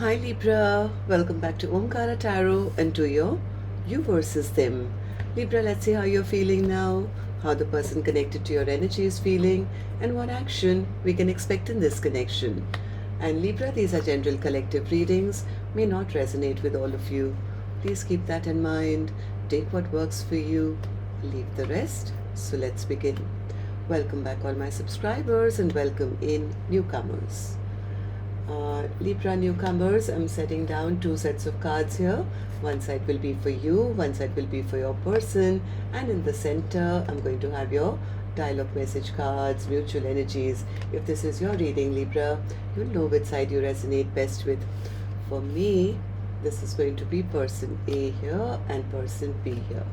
Hi Libra, welcome back to Omkaratarot and to your you versus them. Libra, let's see how you're feeling now, how the person connected to your energy is feeling, and what action we can expect in this connection. And Libra, these are general collective readings, may not resonate with all of you. Please keep that in mind. Take what works for you, leave the rest. So let's begin. Welcome back, all my subscribers, and welcome in newcomers. Libra newcomers, I'm setting down two sets of cards here. One side will be for you, one side will be for your person, and in the center I'm going to have your dialogue message cards, mutual energies. If this is your reading, Libra, you'll know which side you resonate best with. For me, this is going to be person A here and person B here.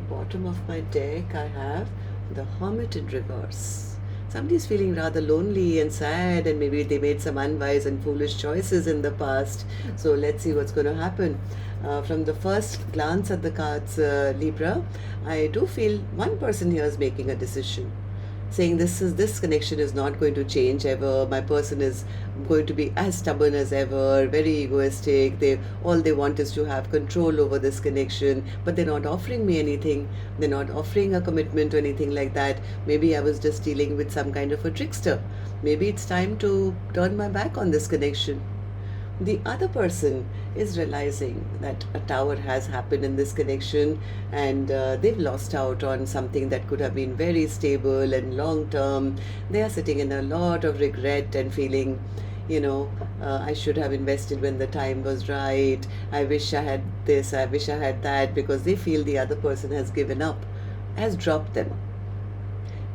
Bottom of my deck I have the Hermit in reverse. Somebody's feeling rather lonely and sad, and maybe they made some unwise and foolish choices in the past. So let's see what's going to happen. From the first glance at the cards, Libra, I do feel one person here is making a decision, saying this connection is not going to change ever. My person is going to be as stubborn as ever, very egoistic. All they want is to have control over this connection, but they're not offering me anything. They're not offering a commitment or anything like that. Maybe I was just dealing with some kind of a trickster. Maybe it's time to turn my back on this connection. The other person is realizing that a tower has happened in this connection, and they've lost out on something that could have been very stable and long term. They are sitting in a lot of regret and feeling, I should have invested when the time was right. I wish I had this, I wish I had that, because they feel the other person has given up, has dropped them.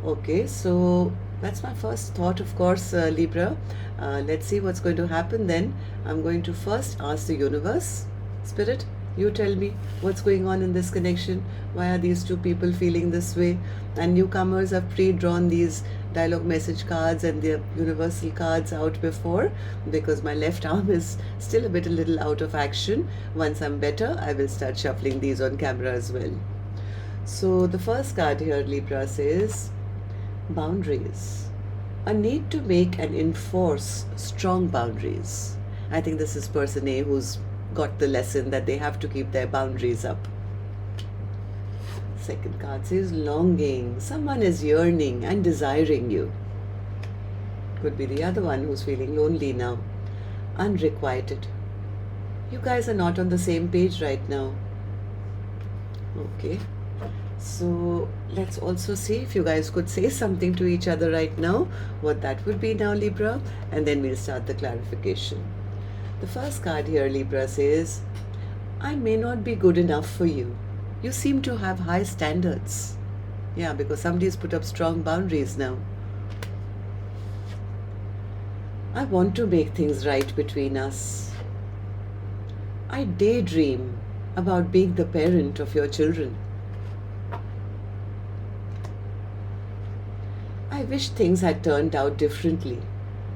Okay, so that's my first thought, of course, Libra. Let's see what's going to happen then. I'm going to first ask the universe, Spirit, you tell me what's going on in this connection. Why are these two people feeling this way? And newcomers have pre-drawn these dialogue message cards and the universal cards out before, because my left arm is still a little out of action. Once I'm better, I will start shuffling these on camera as well. So the first card here, Libra, says boundaries. A need to make and enforce strong boundaries. I think this is person A who's got the lesson that they have to keep their boundaries up. Second card says longing. Someone is yearning and desiring you. Could be the other one who's feeling lonely now. Unrequited. You guys are not on the same page right now. Okay. So let's also see if you guys could say something to each other right now, what that would be now, Libra, and then we'll start the clarification. The first card here, Libra, says, I may not be good enough for you. You seem to have high standards. Yeah, because somebody's put up strong boundaries now. I want to make things right between us. I daydream about being the parent of your children. I wish things had turned out differently.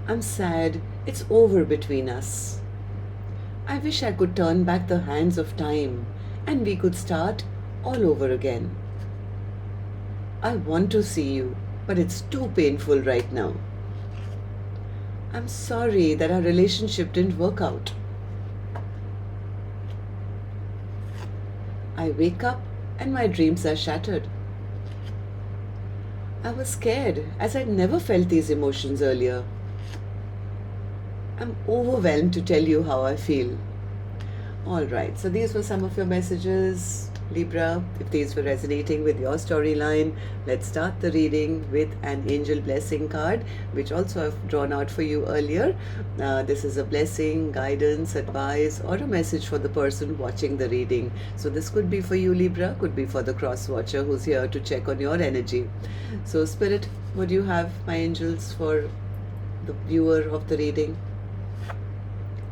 I'm sad it's over between us. I wish I could turn back the hands of time and we could start all over again. I want to see you, but it's too painful right now. I'm sorry that our relationship didn't work out. I wake up and my dreams are shattered. I was scared, as I'd never felt these emotions earlier. I'm overwhelmed to tell you how I feel. Alright, so these were some of your messages, Libra. If these were resonating with your storyline, let's start the reading with an angel blessing card, which also I've drawn out for you earlier. This is a blessing, guidance, advice, or a message for the person watching the reading. So this could be for you, Libra, could be for the cross watcher who's here to check on your energy. So Spirit, what do you have, my angels, for the viewer of the reading?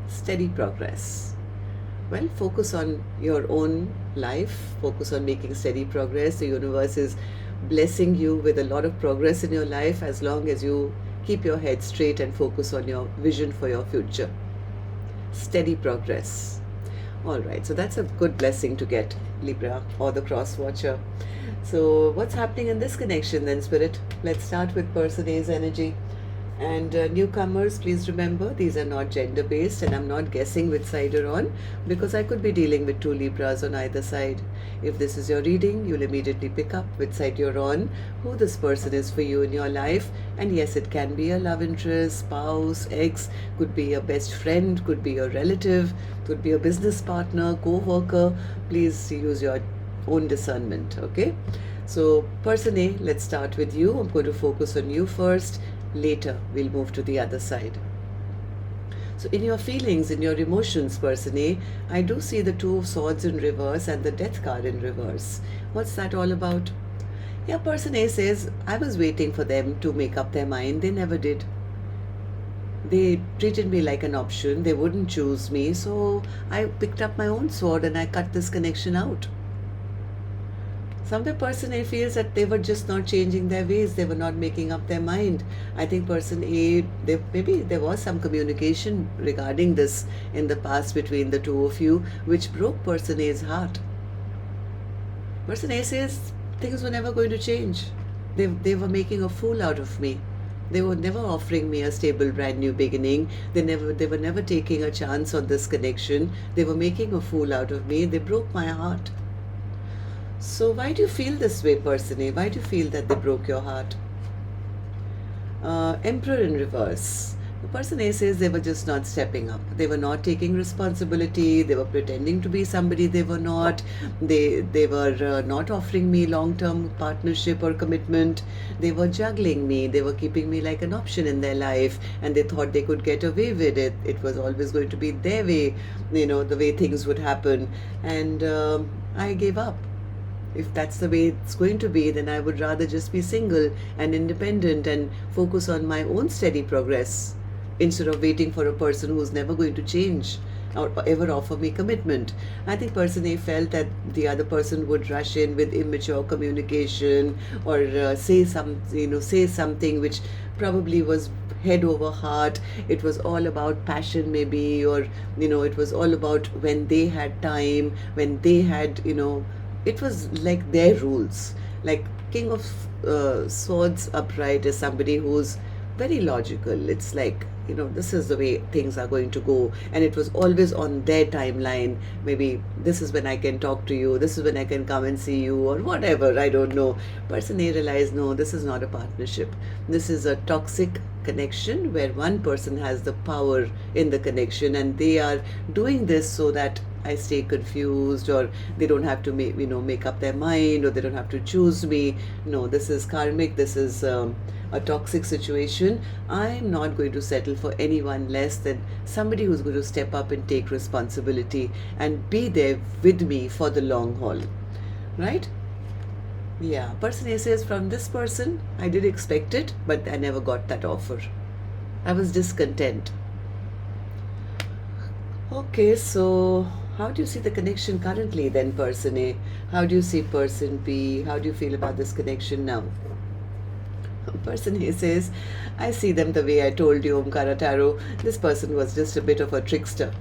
Steady progress. Well, focus on your own life, focus on making steady progress. The universe is blessing you with a lot of progress in your life as long as you keep your head straight and focus on your vision for your future. Steady progress. Alright, so that's a good blessing to get, Libra, or the cross watcher. So what's happening in this connection then, Spirit? Let's start with person A's energy. And newcomers, please remember, these are not gender based, and I'm not guessing which side you're on, because I could be dealing with two Libras on either side. If this is your reading, you'll immediately pick up which side you're on, who this person is for you in your life. And yes, it can be a love interest, spouse, ex, could be a best friend, could be a relative, could be a business partner, co-worker. Please use your own discernment, okay? So person A, let's start with you. I'm going to focus on you first. Later, we'll move to the other side. So in your feelings, in your emotions, person A, I do see the Two of Swords in reverse and the Death card in reverse. What's that all about? Yeah, person A says, I was waiting for them to make up their mind. They never did. They treated me like an option. They wouldn't choose me. So I picked up my own sword and I cut this connection out. Somewhere person A feels that they were just not changing their ways, they were not making up their mind. I think person A, maybe there was some communication regarding this in the past between the two of you, which broke person A's heart. Person A says things were never going to change. They were making a fool out of me. They were never offering me a stable, brand new beginning. They were never taking a chance on this connection. They were making a fool out of me. They broke my heart. So why do you feel this way, person A? Why do you feel that they broke your heart? Emperor in reverse. The person A says they were just not stepping up. They were not taking responsibility. They were pretending to be somebody they were not. They were not offering me long-term partnership or commitment. They were juggling me. They were keeping me like an option in their life, and they thought they could get away with it. It was always going to be their way, the way things would happen. And I gave up. If that's the way it's going to be, then I would rather just be single and independent and focus on my own steady progress instead of waiting for a person who's never going to change or ever offer me commitment. I think person A felt that the other person would rush in with immature communication or say something which probably was head over heart. It was all about passion maybe, or it was all about when they had time, when they had it was like their rules. Like King of Swords upright is somebody who's very logical. It's like, this is the way things are going to go. And it was always on their timeline. Maybe this is when I can talk to you. This is when I can come and see you, or whatever. I don't know. Person A realized, no, this is not a partnership. This is a toxic connection where one person has the power in the connection, and they are doing this so that I stay confused, or they don't have to make up their mind, or they don't have to choose me. No, this is karmic. This is a toxic situation. I'm not going to settle for anyone less than somebody who's going to step up and take responsibility and be there with me for the long haul, right? Yeah, person A says, from this person, I did expect it, but I never got that offer. I was discontent. Okay, so how do you see the connection currently then, person A? How do you see person B? How do you feel about this connection now? Person A says, I see them the way I told you, Omkaratarot. This person was just a bit of a trickster.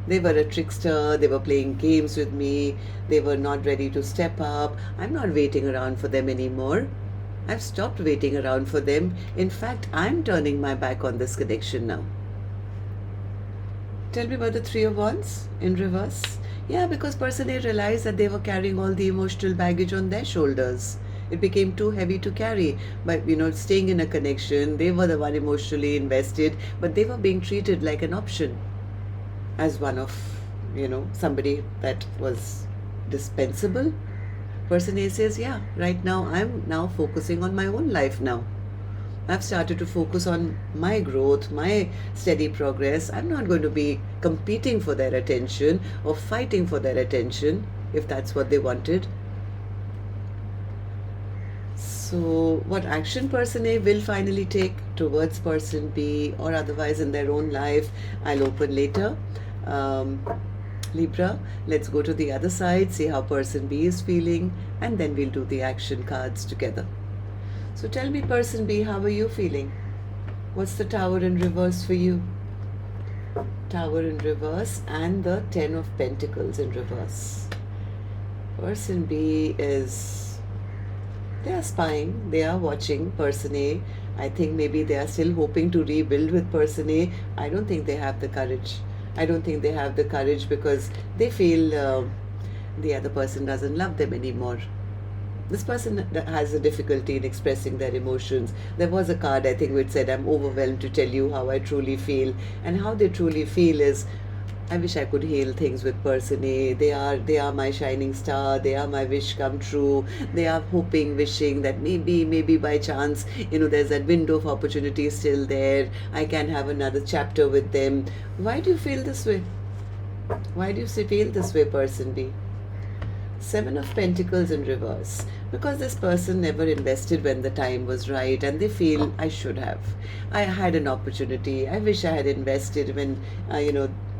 They were a trickster. They were playing games with me. They were not ready to step up. I'm not waiting around for them anymore. I've stopped waiting around for them. In fact, I'm turning my back on this connection now. Tell me about the Three of Wands in reverse. Yeah, because person A realized that they were carrying all the emotional baggage on their shoulders. It became too heavy to carry. But, staying in a connection, they were the one emotionally invested, but they were being treated like an option, as one of, somebody that was dispensable. Person A says, yeah, right now I'm now focusing on my own life now. I've started to focus on my growth, my steady progress. I'm not going to be competing for their attention or fighting for their attention if that's what they wanted. So what action person A will finally take towards person B or otherwise in their own life, I'll open later. Libra, let's go to the other side, see how person B is feeling, and then we'll do the action cards together. So tell me, person B, how are you feeling? What's the Tower in reverse for you? Tower in reverse and the Ten of Pentacles in reverse. Person B is, they are spying, they are watching person A, I think maybe they are still hoping to rebuild with person A. I don't think they have the courage. I don't think they have the courage because they feel the other person doesn't love them anymore. This person has a difficulty in expressing their emotions. There was a card, I think, which said, I'm overwhelmed to tell you how I truly feel. And how they truly feel is, I wish I could heal things with person A. They are my shining star. They are my wish come true. They are hoping, wishing that maybe by chance, there's that window of opportunity still there. I can have another chapter with them. Why do you feel this way? Why do you feel this way, person B? Seven of Pentacles in reverse. Because this person never invested when the time was right and they feel I should have. I had an opportunity. I wish I had invested when,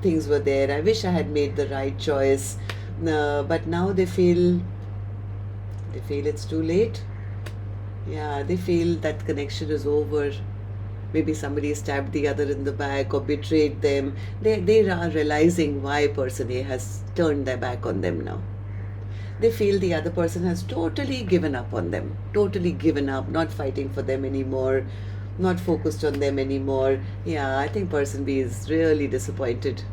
things were there. I wish I had made the right choice. But now they feel it's too late. Yeah, they feel that connection is over. Maybe somebody stabbed the other in the back or betrayed them. They are realizing why person A has turned their back on them now. They feel the other person has totally given up on them, totally given up, not fighting for them anymore, not focused on them anymore. Yeah, I think person B is really disappointed,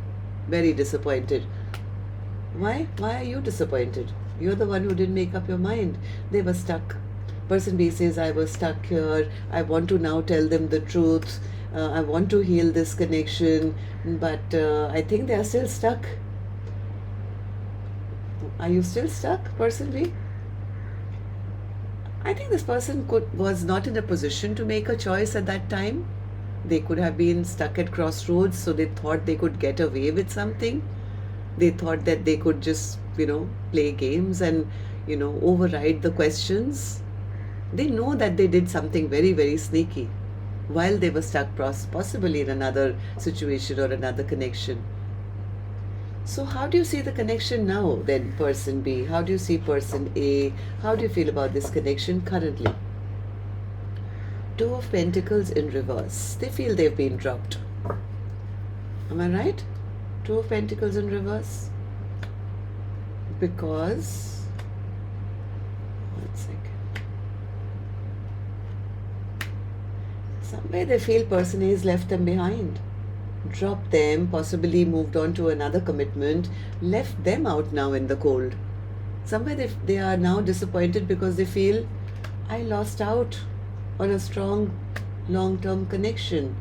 very disappointed. Why? Why are you disappointed? You're the one who didn't make up your mind. They were stuck. Person B says, I was stuck here. I want to now tell them the truth. I want to heal this connection, but I think they are still stuck. Are you still stuck, person B? I think this person was not in a position to make a choice at that time. They could have been stuck at crossroads, so they thought they could get away with something. They thought that they could just, play games and, override the questions. They know that they did something very, very sneaky while they were stuck possibly in another situation or another connection. So how do you see the connection now then, person B? How do you see person A? How do you feel about this connection currently? Two of Pentacles in reverse. They feel they've been dropped. Am I right? Two of Pentacles in reverse. Because, one second. Somewhere they feel person A has left them behind. Dropped them, possibly moved on to another commitment, left them out now in the cold. Somewhere they are now disappointed because they feel, I lost out on a strong long-term connection.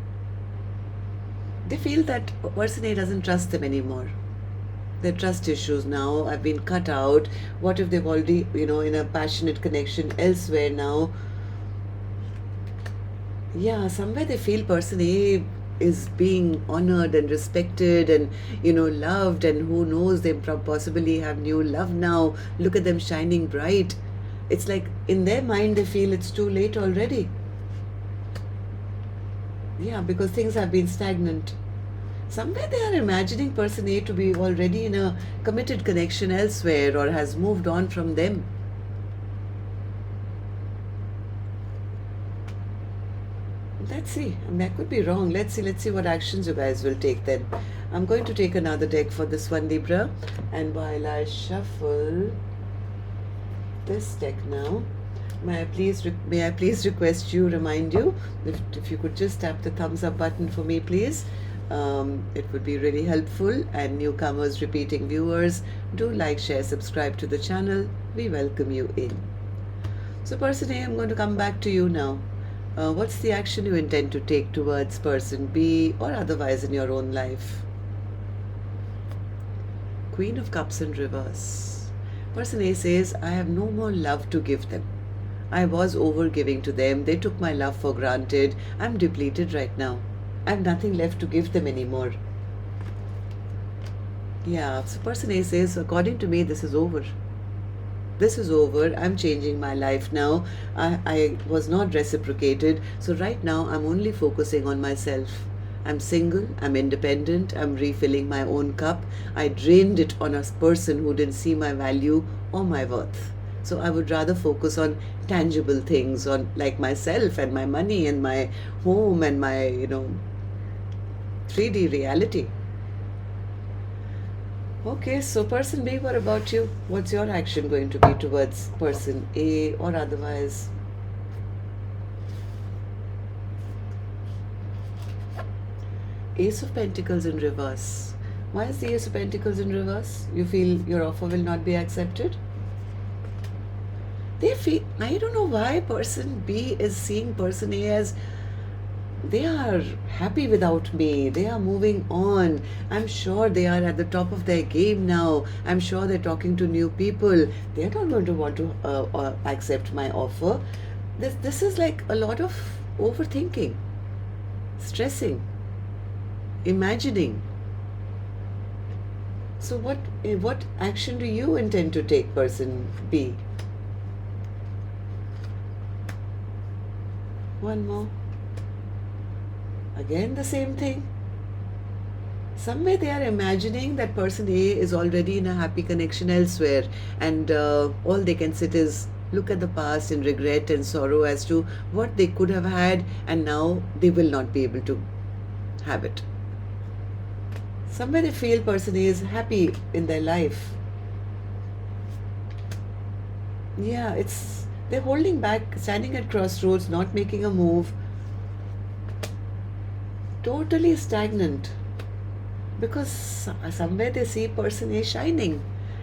They feel that person A doesn't trust them anymore. Their trust issues now have been cut out. What if they've already, in a passionate connection elsewhere now? Yeah, somewhere they feel person A is being honored and respected and loved, and who knows, they possibly have new love now. Look at them shining bright. It's like in their mind they feel it's too late already. Yeah, because things have been stagnant. Somewhere they are imagining person A to be already in a committed connection elsewhere or has moved on from them. Let's see. That could be wrong. Let's see what actions you guys will take then. I'm going to take another deck for this one, Libra. And while I shuffle this deck now, may I please remind you, if you could just tap the thumbs up button for me, please. It would be really helpful. And newcomers, repeating viewers, do like, share, subscribe to the channel. We welcome you in. So person A, I'm going to come back to you now. What's the action you intend to take towards person B or otherwise in your own life? Queen of Cups in reverse. Person A says, I have no more love to give them. I was over giving to them. They took my love for granted. I'm depleted right now. I have nothing left to give them anymore. Yeah, so person A says, according to me, this is over. This is over. I'm changing my life now. I was not reciprocated. So right now I'm only focusing on myself. I'm single. I'm independent. I'm refilling my own cup. I drained it on a person who didn't see my value or my worth. So I would rather focus on tangible things, on like myself and my money and my home and my, 3D reality. Okay, so person B, what about you? What's your action going to be towards person A or otherwise? Ace of Pentacles in reverse. Why is the Ace of Pentacles in reverse? You feel your offer will not be accepted? They feel, I don't know why person B is seeing person A as they are happy without me. They are moving on. I'm sure they are at the top of their game now. I'm sure they're talking to new people. They're not going to want to accept my offer. This is like a lot of overthinking, stressing, imagining. So what action do you intend to take, person B? One more. Again the same thing. Somewhere they are imagining that person A is already in a happy connection elsewhere, and all they can sit is look at the past in regret and sorrow as to what they could have had, and now they will not be able to have it. Somewhere they feel person A is happy in their life. Yeah, they're holding back, standing at crossroads, not making a move, totally stagnant, because somewhere they see person A shining.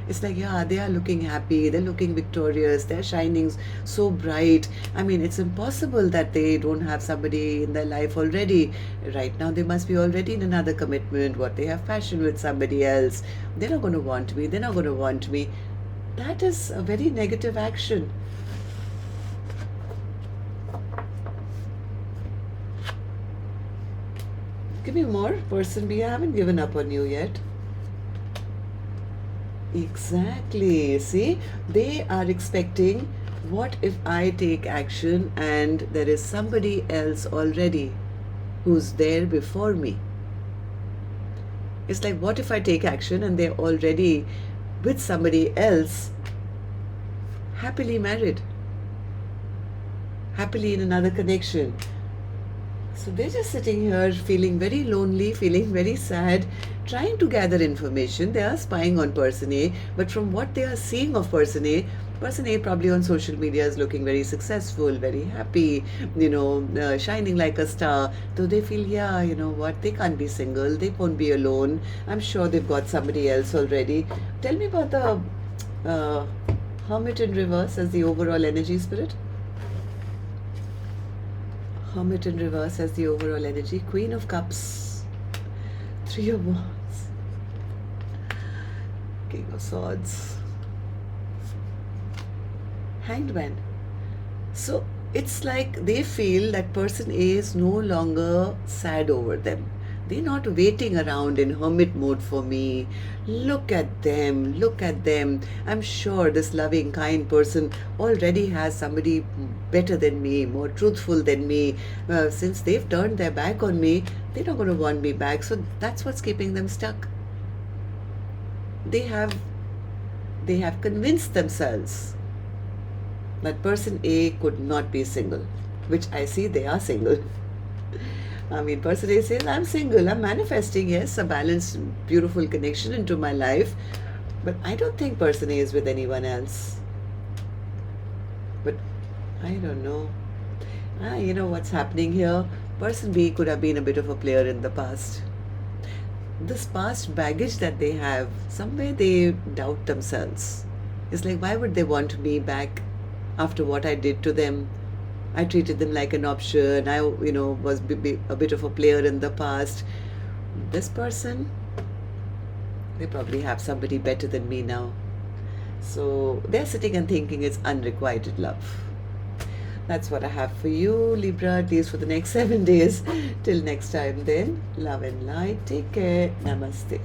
It's like, yeah, they are looking happy, they're looking victorious, they're shining so bright. I mean, it's impossible that they don't have somebody in their life already. Right now, they must be already in another commitment, what they have passion with somebody else. They're not going to want me, they're not going to want me. That is a very negative action. Give me more. Person B, I haven't given up on you yet. Exactly. See, they are expecting, what if I take action and there is somebody else already who's there before me? It's like, what if I take action and they're already with somebody else, happily married, happily in another connection. So they're just sitting here feeling very lonely, feeling very sad, trying to gather information. They are spying on person A, but from what they are seeing of person A probably on social media is looking very successful, very happy, shining like a star. So they feel, yeah, you know what, they can't be single, they won't be alone. I'm sure they've got somebody else already. Tell me about the Hermit in reverse as the overall energy, spirit. Hermit in reverse as the overall energy. Queen of Cups, Three of Wands, King of Swords, Hanged Man. So it's like they feel that person A is no longer sad over them. They're not waiting around in hermit mode for me. Look at them, look at them. I'm sure this loving, kind person already has somebody better than me, more truthful than me. Since they've turned their back on me, they're not going to want me back. So that's what's keeping them stuck. They have convinced themselves that person A could not be single, which I see they are single. I mean, person A says, I'm single, I'm manifesting, yes, a balanced, beautiful connection into my life, but I don't think person A is with anyone else. But I don't know. You know what's happening here? Person B could have been a bit of a player in the past. This past baggage that they have, somewhere they doubt themselves. It's like, why would they want me back after what I did to them? I treated them like an option. I, was a bit of a player in the past. This person, they probably have somebody better than me now. So they're sitting and thinking it's unrequited love. That's what I have for you, Libra, at least for the next 7 days. Till next time then, love and light. Take care. Namaste.